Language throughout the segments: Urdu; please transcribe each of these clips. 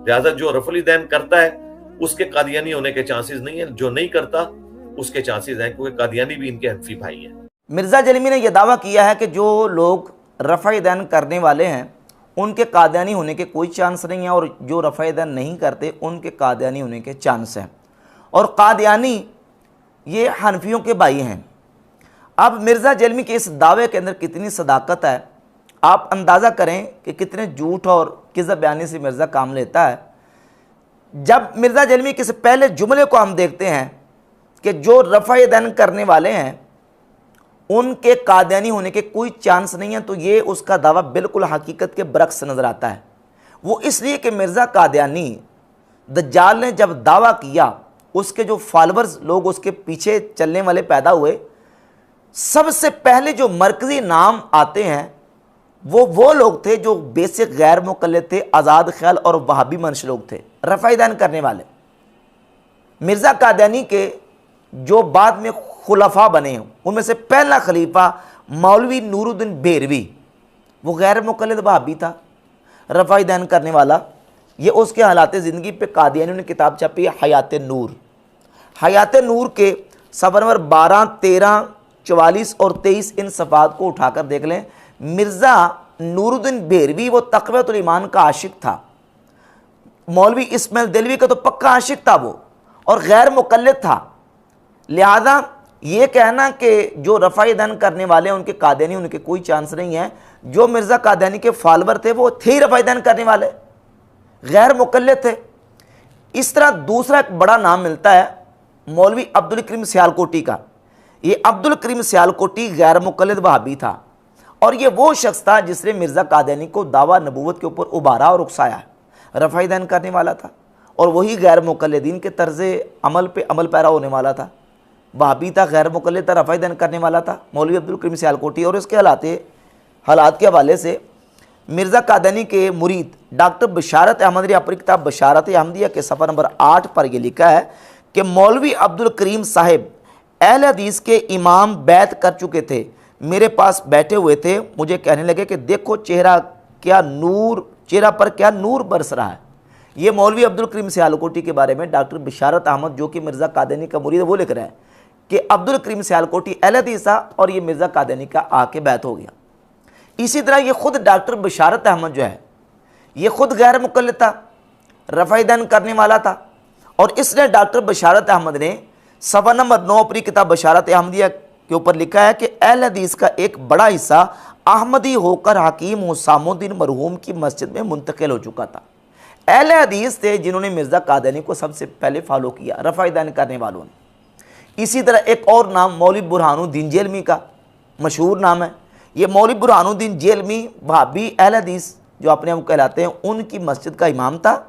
لہٰذا جو رفع الیدین کرتا ہے اس کے قادیانی ہونے کے چانسز نہیں ہیں، جو نہیں کرتا اس کے چانسز ہیں، کیونکہ قادیانی بھی ان کے حنفی بھائی ہیں۔ مرزا جیلمی نے یہ دعویٰ کیا ہے کہ جو لوگ رفع دین کرنے والے ہیں ان کے قادیانی ہونے کے کوئی چانس نہیں ہیں، اور جو رفع دین نہیں کرتے ان کے قادیانی ہونے کے چانس ہیں، اور قادیانی یہ حنفیوں کے بھائی ہیں۔ اب مرزا جیلمی کے اس دعوے کے اندر کتنی صداقت ہے، آپ اندازہ کریں کہ کتنے جھوٹ اور کذب بیانی سے مرزا کام لیتا ہے۔ جب مرزا جیلمی کے اس پہلے جملے کو ہم دیکھتے ہیں کہ جو رفع دین کرنے والے ہیں ان کے قادیانی ہونے کے کوئی چانس نہیں ہیں، تو یہ اس کا دعویٰ بالکل حقیقت کے برعکس نظر آتا ہے۔ وہ اس لیے کہ مرزا قادیانی دجال نے جب دعویٰ کیا، اس کے جو فالورز لوگ اس کے پیچھے چلنے والے پیدا ہوئے، سب سے پہلے جو مرکزی نام آتے ہیں وہ لوگ تھے جو بیسک غیر مقلد تھے، آزاد خیال اور وہابی منش لوگ تھے، رفع دین کرنے والے۔ مرزا قادیانی کے جو بعد میں خلفاء بنے ہیں ان میں سے پہلا خلیفہ مولوی نور الدین بھیروی، وہ غیر مقلد وہابی تھا، رفع دین کرنے والا۔ یہ اس کے حالات زندگی پہ قادیانیوں نے کتاب چھپی ہے حیات نور۔ حیات نور کے صفحہ نمبر 12، 13، 44 اور 23 ان صفحات کو اٹھا کر دیکھ لیں۔ مرزا نور الدین بھیروی وہ تقویۃ الایمان کا عاشق تھا، مولوی اسماعیل دلوی کا تو پکا عاشق تھا وہ، اور غیر مقلد تھا۔ لہذا یہ کہنا کہ جو رفع دین کرنے والے ہیں ان کے قادیانی ان کے کوئی چانس نہیں ہے، جو مرزا قادیانی کے فالور تھے وہ تھے ہی رفع دین کرنے والے، غیر مقلد تھے۔ اس طرح دوسرا ایک بڑا نام ملتا ہے مولوی عبدالکریم سیالکوٹی کا۔ یہ عبدالکریم سیالکوٹی غیر مقلد وہابی تھا، اور یہ وہ شخص تھا جس نے مرزا قادیانی کو دعویٰ نبوت کے اوپر ابھارا اور اکسایا ہے، رفع دین کرنے والا تھا، اور وہی غیر مقلدین کے طرز عمل پہ عمل پیرا ہونے والا تھا، وہابی تھا، غیر مقلد تھا، رفع دین کرنے والا تھا مولوی عبدالکریم سیالکوٹی۔ اور اس کے حالات کے حوالے سے مرزا قادیانی کے مرید ڈاکٹر بشارت احمد نے اپنی کتاب بشارت احمدیہ کے صفحہ نمبر 8 پر یہ لکھا ہے کہ مولوی عبدالکریم صاحب اہل حدیث کے امام بیعت کر چکے تھے، میرے پاس بیٹھے ہوئے تھے، مجھے کہنے لگے کہ دیکھو چہرہ پر کیا نور برس رہا ہے۔ یہ مولوی عبدالکریم سیالکوٹی کے بارے میں ڈاکٹر بشارت احمد جو کہ مرزا قادیانی کا مرید ہے وہ لکھ رہا ہے کہ عبدالکریم سیالکوٹی اہل حدیث تھا اور یہ مرزا قادیانی کا آ کے بیعت ہو گیا۔ اسی طرح یہ خود ڈاکٹر بشارت احمد جو ہے یہ خود غیر مقلد تھا، رفع دین کرنے والا تھا، اور اس نے ڈاکٹر بشارت احمد نے صفحہ نمبر 9 اپنی کتاب بشارت احمدیہ کے اوپر لکھا ہے کہ اہل حدیث کا ایک بڑا حصہ احمدی ہو کر حکیم حسام الدین مرحوم کی مسجد میں منتقل ہو چکا تھا۔ اہل حدیث تھے جنہوں نے مرزا قادیانی کو سب سے پہلے فالو کیا، رفع دین کرنے والوں نے۔ اسی طرح ایک اور نام مولوی برہان الدین جیلمی کا مشہور نام ہے۔ یہ مولوی برہان الدین جیلمی وہابی اہل حدیث جو اپنے آپ کہلاتے ہیں ان کی مسجد کا امام تھا،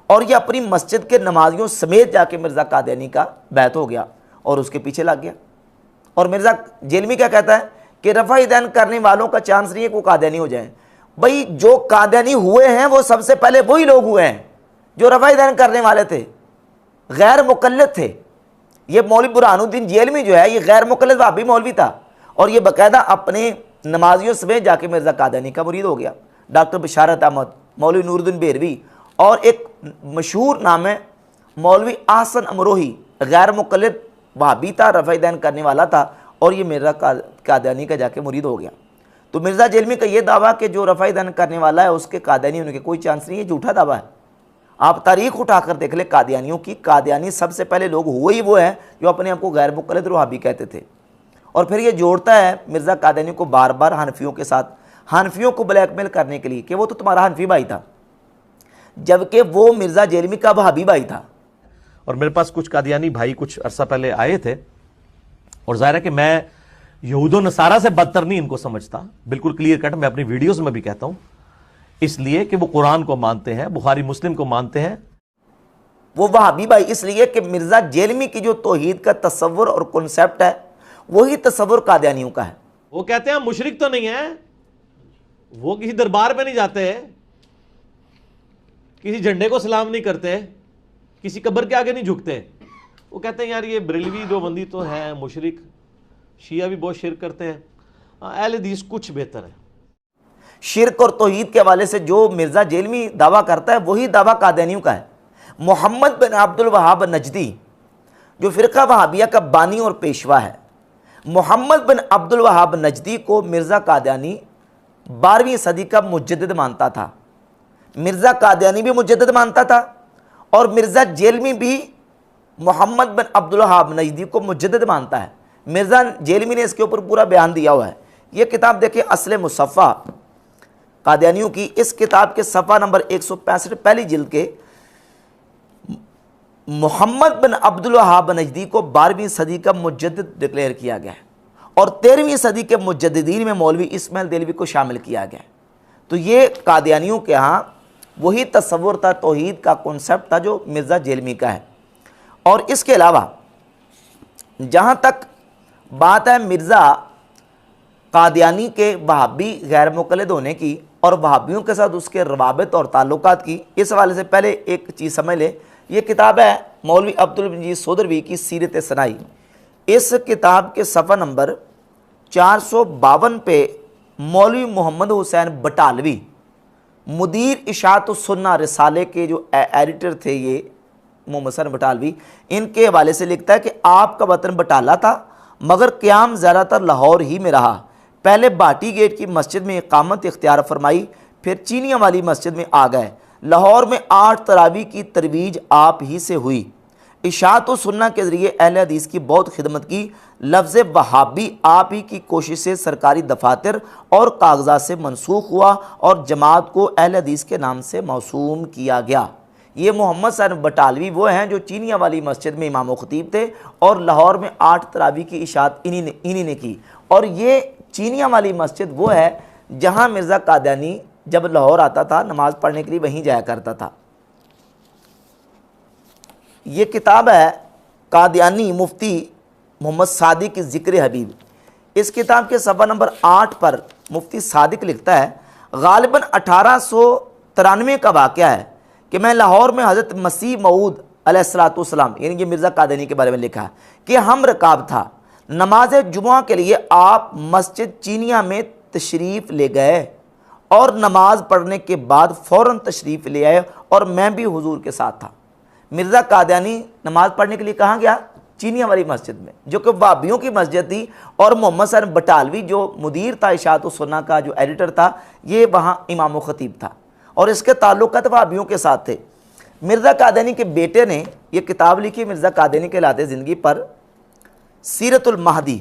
اور یہ اپنی مسجد کے نمازیوں سمیت جا کے مرزا قادیانی کا بیعت ہو گیا اور اس کے پیچھے لگ گیا۔ اور مرزا جیلمی کیا کہتا ہے کہ رفع دین کرنے والوں کا چانس نہیں ہے کہ وہ قادیانی ہو جائیں۔ بھئی جو قادیانی ہوئے ہیں وہ سب سے پہلے وہی لوگ ہوئے ہیں جو رفع دین کرنے والے تھے، غیر مقلد تھے۔ یہ مولوی برہان الدین جیلمی جو ہے یہ غیر مقلد وہابی مولوی تھا، اور یہ باقاعدہ اپنے نمازیوں سمیت جا کے مرزا قادیانی کا مرید ہو گیا۔ ڈاکٹر بشارت احمد، مولوی نور الدین بھیروی، اور ایک مشہور نام ہے مولوی احسن امروہی، غیر مقلد وہابی تھا، رفع دین کرنے والا تھا، اور یہ مرزا قادیانی کا جا کے مرید ہو گیا۔ تو مرزا جیلمی کا یہ دعویٰ کہ جو رفع دین کرنے والا ہے اس کے قادیانی ہونے کے کوئی چانس نہیں ہے، جھوٹا دعویٰ ہے۔ آپ تاریخ اٹھا کر دیکھ لیں قادیانیوں کی، قادیانی سب سے پہلے لوگ ہوئے ہی وہ ہیں جو اپنے آپ کو غیر مقلد وہابی کہتے تھے۔ اور پھر یہ جوڑتا ہے مرزا قادیانی کو بار بار حنفیوں کے ساتھ، حنفیوں کو بلیک میل کرنے کے لیے کہ وہ تو تمہارا حنفی بھائی تھا، جبکہ وہ مرزا جیلمی کا وہابی بھائی تھا۔ اور میرے پاس کچھ قادیانی بھائی کچھ عرصہ پہلے آئے تھے، اور ظاہر ہے کہ میں یہود و نصارہ سے بدتر نہیں ان کو سمجھتا، بالکل کلیئر کٹ، میں اپنی ویڈیوز میں بھی کہتا ہوں، اس لیے کہ وہ قرآن کو مانتے ہیں، بخاری مسلم کو مانتے ہیں۔ وہ وہابی بھائی اس لیے کہ مرزا جیلمی کی جو توحید کا تصور اور کنسیپٹ ہے وہی تصور قادیانیوں کا ہے۔ وہ کہتے ہیں مشرک تو نہیں ہے، وہ کسی دربار پہ نہیں جاتے، کسی جھنڈے کو سلام نہیں کرتے، کسی قبر کے آگے نہیں جھکتے۔ وہ کہتے ہیں یار یہ بریلوی دیوبندی تو ہے مشرک، شیعہ بھی بہت شرک کرتے ہیں، اہل حدیث کچھ بہتر ہے۔ شرک اور توحید کے حوالے سے جو مرزا جیلمی دعویٰ کرتا ہے وہی دعویٰ قادیانیوں کا ہے۔ محمد بن عبد الوہاب نجدی جو فرقہ وہابیہ کا بانی اور پیشوا ہے، محمد بن عبد الوہاب نجدی کو مرزا قادیانی 12ویں صدی کا مجدد مانتا تھا۔ مرزا قادیانی بھی مجدد مانتا تھا اور مرزا جیلمی بھی محمد بن عبد الوہاب نجدی کو مجدد مانتا ہے۔ مرزا جیلمی نے اس کے اوپر پورا بیان دیا ہوا ہے۔ یہ کتاب دیکھیں اصل مصفہ قادیانیوں کی، اس کتاب کے صفحہ نمبر 165 پہلی جلد کے محمد بن عبد الوہاب نجدی کو 12ویں صدی کا مجدد ڈکلیئر کیا گیا ہے اور 13ویں صدی کے مجددین میں مولوی اسماعیل دہلوی کو شامل کیا گیا ہے۔ تو یہ قادیانیوں کے ہاں وہی تصور تھا، توحید کا کنسپٹ تھا جو مرزا جیلمی کا ہے۔ اور اس کے علاوہ جہاں تک بات ہے مرزا قادیانی کے وہابی غیر مقلد ہونے کی اور وہابیوں کے ساتھ اس کے روابط اور تعلقات کی، اس حوالے سے پہلے ایک چیز سمجھ لیں۔ یہ کتاب ہے مولوی عبدالمجید سودروی کی سیرت ثنائی۔ اس کتاب کے صفحہ نمبر 452 پہ مولوی محمد حسین بٹالوی مدیر اشاعت السنہ رسالے کے جو ایڈیٹر تھے، یہ محمد حسین بٹالوی، ان کے حوالے سے لکھتا ہے کہ آپ کا وطن بٹالہ تھا مگر قیام زیادہ تر لاہور ہی میں رہا۔ پہلے باٹی گیٹ کی مسجد میں اقامت اختیار فرمائی، پھر چینیاں والی مسجد میں آ گئے۔ لاہور میں 8 تراویح کی ترویج آپ ہی سے ہوئی۔ اشاعت و سنہ کے ذریعے اہل حدیث کی بہت خدمت کی۔ لفظ وہابی آپ ہی کی کوشش سے سرکاری دفاتر اور کاغذات سے منسوخ ہوا اور جماعت کو اہل حدیث کے نام سے موسوم کیا گیا۔ یہ محمد حسین بٹالوی وہ ہیں جو چینیاں والی مسجد میں امام و خطیب تھے اور لاہور میں 8 تراویح کی اشاعت انہی نے کی۔ اور یہ چینیاں والی مسجد وہ ہے جہاں مرزا قادیانی جب لاہور آتا تھا نماز پڑھنے کے لیے وہیں جایا کرتا تھا۔ یہ کتاب ہے قادیانی مفتی محمد صادق کی ذکر حبیب۔ اس کتاب کے صفحہ نمبر 8 پر مفتی صادق لکھتا ہے، غالباً 1893 کا واقعہ ہے کہ میں لاہور میں حضرت مسیح موعود علیہ السلام، یعنی یہ مرزا قادیانی کے بارے میں لکھا ہے کہ ہم رکاب تھا۔ نماز جمعہ کے لیے آپ مسجد چینیاں میں تشریف لے گئے اور نماز پڑھنے کے بعد فوراً تشریف لے آئے اور میں بھی حضور کے ساتھ تھا۔ مرزا قادیانی نماز پڑھنے کے لیے کہاں گیا؟ چینیاں والی مسجد میں، جو کہ وہابیوں کی مسجد تھی، اور محمد حسین بٹالوی جو مدیر تھا اشاعت السنہ کا، جو ایڈیٹر تھا، یہ وہاں امام و خطیب تھا اور اس کے تعلقات وہابیوں کے ساتھ تھے۔ مرزا قادیانی کے بیٹے نے یہ کتاب لکھی، مرزا قادیانی کے لاتِ زندگی پر، سیرت المہدی۔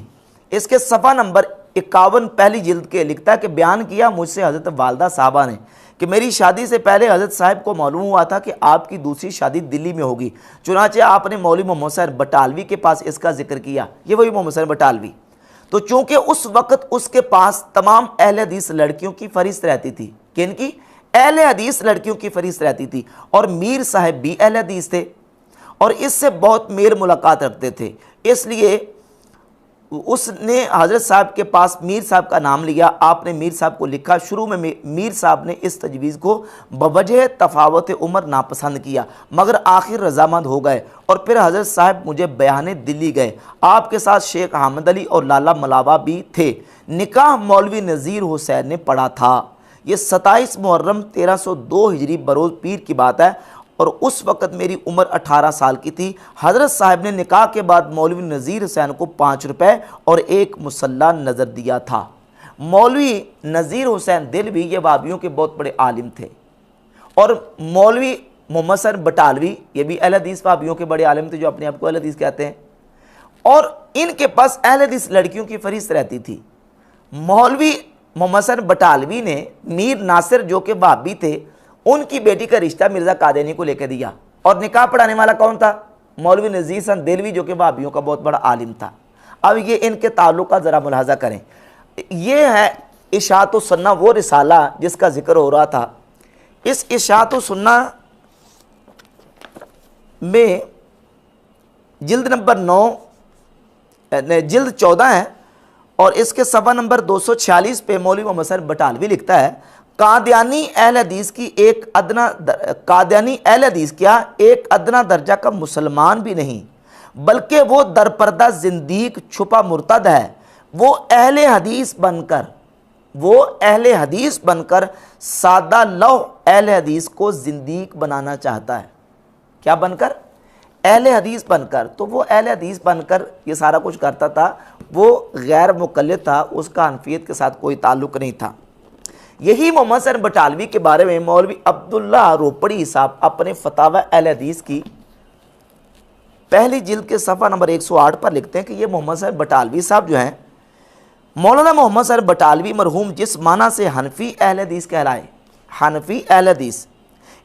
اس کے صفحہ نمبر 51 پہلی جلد کے لکھتا ہے کہ بیان کیا مجھ سے حضرت والدہ صاحبہ نے کہ میری شادی سے پہلے حضرت صاحب کو معلوم ہوا تھا کہ آپ کی دوسری شادی دلی میں ہوگی، چنانچہ آپ نے مولوی محمد حسین بٹالوی کے پاس اس کا ذکر کیا۔ یہ وہی محمد حسین بٹالوی۔ تو چونکہ اس وقت اس کے پاس تمام اہل حدیث لڑکیوں کی فہرست رہتی تھی، کن کی؟ اہل حدیث لڑکیوں کی فہرست رہتی تھی، اور میر صاحب بھی اہل حدیث تھے اور اس سے بہت میل ملاقات رکھتے تھے، اس لیے اس نے حضرت صاحب کے پاس میر صاحب کا نام لیا۔ آپ نے میر صاحب کو لکھا۔ شروع میں میر صاحب نے اس تجویز کو بوجہ تفاوت عمر ناپسند کیا مگر آخر رضامند ہو گئے، اور پھر حضرت صاحب مجھے بیانے دلی گئے۔ آپ کے ساتھ شیخ حامد علی اور لالا ملاوہ بھی تھے۔ نکاح مولوی نذیر حسین نے پڑھا تھا۔ یہ 27 محرم 1302 ہجری بروز پیر کی بات ہے، اور اس وقت میری عمر 18 سال کی تھی۔ حضرت صاحب نے نکاح کے بعد مولوی نذیر حسین کو 5 روپے اور ایک مصلح نظر دیا تھا۔ مولوی نذیر حسین دہلوی یہ وہابیوں کے بہت بڑے عالم تھے، اور مولوی محمد حسین بٹالوی یہ بھی اہل حدیث وہابیوں کے بڑے عالم تھے جو اپنے آپ کو اہل حدیث کہتے ہیں، اور ان کے پاس اہل حدیث لڑکیوں کی فہرست رہتی تھی۔ مولوی محمد حسین بٹالوی نے میر ناصر جو کہ وہابی تھے، ان کی بیٹی کا رشتہ مرزا قادیانی کو لے کے دیا، اور نکاح پڑھانے والا کون تھا؟ مولوی نذیر حسین دہلوی جو کہ وہابیوں کا بہت بڑا عالم تھا۔ اب یہ ان کے تعلقات ذرا ملاحظہ کریں۔ یہ ہے اشاعت السنہ، وہ رسالہ جس کا ذکر ہو رہا تھا۔ اس اشاعت السنہ میں جلد نمبر 9 جلد 14 ہے، اور اس کے صفحہ نمبر 246 پہ مولوی محمد حسین بٹالوی لکھتا ہے، قادیانی اہل حدیث کی قادیانی اہل حدیث کیا ایک ادنا درجہ کا مسلمان بھی نہیں، بلکہ وہ درپردہ زندیق چھپا مرتد ہے۔ وہ اہل حدیث بن کر وہ اہل حدیث بن کر سادہ لو اہل حدیث کو زندیق بنانا چاہتا ہے۔ کیا بن کر؟ اہل حدیث بن کر۔ تو وہ اہل حدیث بن کر یہ سارا کچھ کرتا تھا، وہ غیر مقلد تھا، اس کا حنفیت کے ساتھ کوئی تعلق نہیں تھا۔ یہی محمد حسین بٹالوی کے بارے میں مولوی عبداللہ روپڑی صاحب اپنے فتاوی اہل حدیث کی پہلی جلد کے صفحہ نمبر 108 پر لکھتے ہیں کہ یہ محمد حسین بٹالوی صاحب جو ہیں، مولانا محمد حسین بٹالوی مرحوم جس معنی سے حنفی اہل حدیث کہلائے، حنفی اہل حدیث،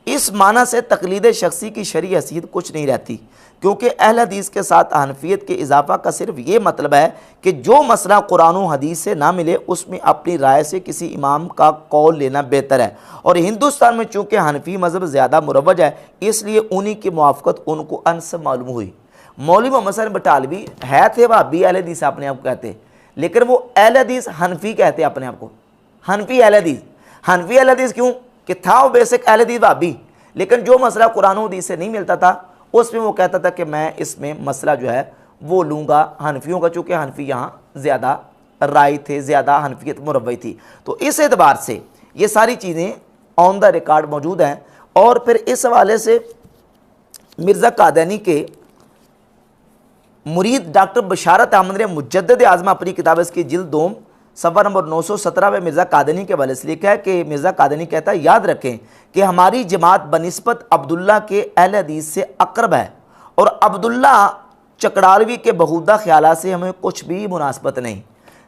اس معنی سے تقلید شخصی کی شرعی حیثیت کچھ نہیں رہتی، کیونکہ اہل حدیث کے ساتھ حنفیت کے اضافہ کا صرف یہ مطلب ہے کہ جو مسئلہ قرآن و حدیث سے نہ ملے اس میں اپنی رائے سے کسی امام کا قول لینا بہتر ہے، اور ہندوستان میں چونکہ حنفی مذہب زیادہ مروج ہے اس لیے انہی کی موافقت ان کو انسب معلوم ہوئی۔ مولوی محمد حسین بٹالوی ہے تھے وہابی اہل حدیث اپنے آپ کو کہتے، لیکن وہ اہل حدیث حنفی کہتے اپنے آپ کو، حنفی اہل حدیث۔ حنفی اہل حدیث کیوں؟ کہ تھا وہ بیسک اہل حدیث وہابی، لیکن جو مسئلہ قرآن و حدیث سے نہیں ملتا تھا اس میں وہ کہتا تھا کہ میں اس میں مسئلہ جو ہے وہ لوں گا حنفیوں کا، چونکہ حنفی یہاں زیادہ رائے تھے، زیادہ حنفیت مروج تھی۔ تو اس اعتبار سے یہ ساری چیزیں آن دا ریکارڈ موجود ہیں۔ اور پھر اس حوالے سے مرزا قادیانی کے مرید ڈاکٹر بشارت احمد نے مجدد اعظم اپنی کتاب اس کی جلد 2 صفحہ نمبر 917 میں مرزا قادیانی کے حوالے سے لکھا ہے کہ مرزا قادیانی کہتا ہے یاد رکھیں کہ ہماری جماعت بنسبت عبداللہ کے اہل حدیث سے اقرب ہے، اور عبداللہ چکڑالوی کے بہودہ خیالات سے ہمیں کچھ بھی مناسبت نہیں۔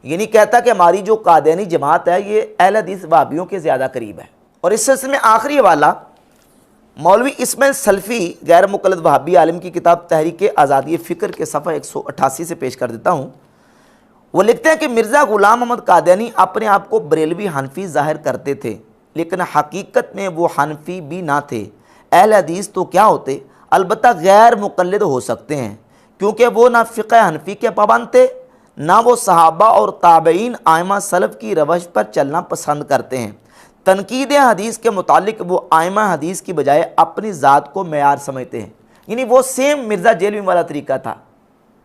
یعنی کہتا کہ ہماری جو قادیانی جماعت ہے یہ اہل حدیث وہابیوں کے زیادہ قریب ہے۔ اور اس سلسلے میں آخری حوالہ مولوی اسماعیل سلفی غیر مقلد وہابی عالم کی کتاب تحریک آزادی فکر کے صفحہ 188 سے پیش کر دیتا ہوں۔ وہ لکھتے ہیں کہ مرزا غلام محمد قادیانی اپنے آپ کو بریلوی حنفی ظاہر کرتے تھے، لیکن حقیقت میں وہ حنفی بھی نہ تھے۔ اہل حدیث تو کیا ہوتے، البتہ غیر مقلد ہو سکتے ہیں، کیونکہ وہ نہ فقہ حنفی کے پابند تھے، نہ وہ صحابہ اور تابعین ائمہ سلف کی روش پر چلنا پسند کرتے ہیں۔ تنقید حدیث کے متعلق وہ ائمہ حدیث کی بجائے اپنی ذات کو معیار سمجھتے ہیں۔ یعنی وہ سیم مرزا جیلوی والا طریقہ تھا،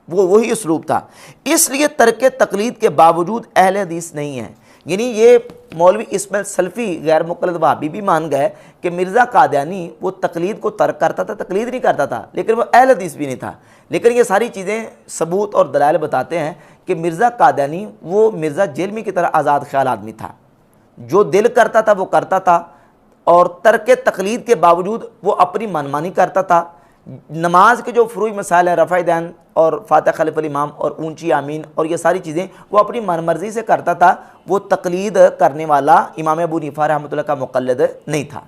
وہ وہی اسلوب تھا، اس لیے ترک تقلید کے باوجود اہل حدیث نہیں ہیں۔ یعنی یہ مولوی اسماعیل سلفی غیر مقلد وہابی بھی مان گئے کہ مرزا قادیانی وہ تقلید کو ترک کرتا تھا، تقلید نہیں کرتا تھا، لیکن وہ اہل حدیث بھی نہیں تھا۔ لیکن یہ ساری چیزیں ثبوت اور دلائل بتاتے ہیں کہ مرزا قادیانی وہ مرزا جیلمی کی طرح آزاد خیال آدمی تھا، جو دل کرتا تھا وہ کرتا تھا، اور ترک تقلید کے باوجود وہ اپنی منمانی کرتا تھا۔ نماز کے جو فروعی مسائل ہیں، رفع دین اور فاتح خلف الامام اور اونچی آمین اور یہ ساری چیزیں وہ اپنی من مرضی سے کرتا تھا، وہ تقلید کرنے والا امام ابو حنیفہ رحمۃ اللہ کا مقلد نہیں تھا۔